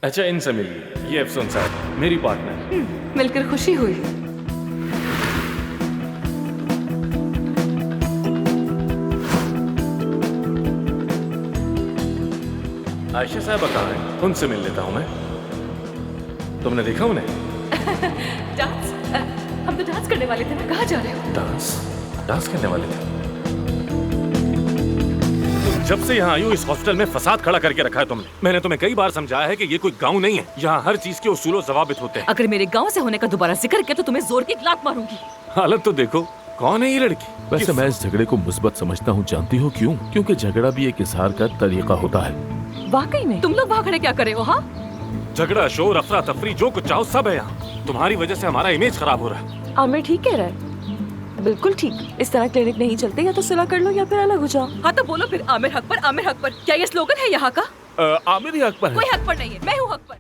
अच्छा, इनसे मिलिए। ये अफसन साहब मेरी पार्टनर। मिलकर खुशी हुई। आयशा साहब कहाँ हैं? उनसे मिल लेता हूँ मैं। तुमने देखा उन्हें? डांस? हम तो डांस करने वाले थे ना, कहाँ जा रहे हो? डांस करने वाले थे। तुम जब से यहाँ आई हो इस हॉस्टल में फसाद खड़ा करके रखा है तुमने। मैंने तुम्हें कई बार समझाया है कि ये कोई गांव नहीं है, यहाँ हर चीज के उसूल और ज़वाबित होते हैं। अगर मेरे गांव से होने का दोबारा जिक्र किया तो तुम्हें जोर की लात मारूंगी। हालत तो देखो, कौन है ये लड़की? वैसे मैं इस झगड़े को मुस्बत समझता हूँ, जानती हो क्यों? क्योंकि झगड़ा भी एक इजहार का तरीका होता है। वाकई में तुम लोग वहाँ खड़े क्या कर रहे हो? हाँ, झगड़ा, शोर, अफरा तफरी, जो कुछ चाहो सब है यहाँ। तुम्हारी वजह से हमारा इमेज खराब हो रहा है। आमिर ठीक कह रहा है, बिल्कुल ठीक। इस तरह क्लिनिक नहीं चलते, या तो सुलह कर लो या फिर अलग हो जाओ। हाँ तो बोलो फिर, आमिर हक पर, आमिर हक पर। क्या ये स्लोगन है यहाँ का? आमिर ही हक पर है। कोई हक पर नहीं है, मैं हूँ हक पर।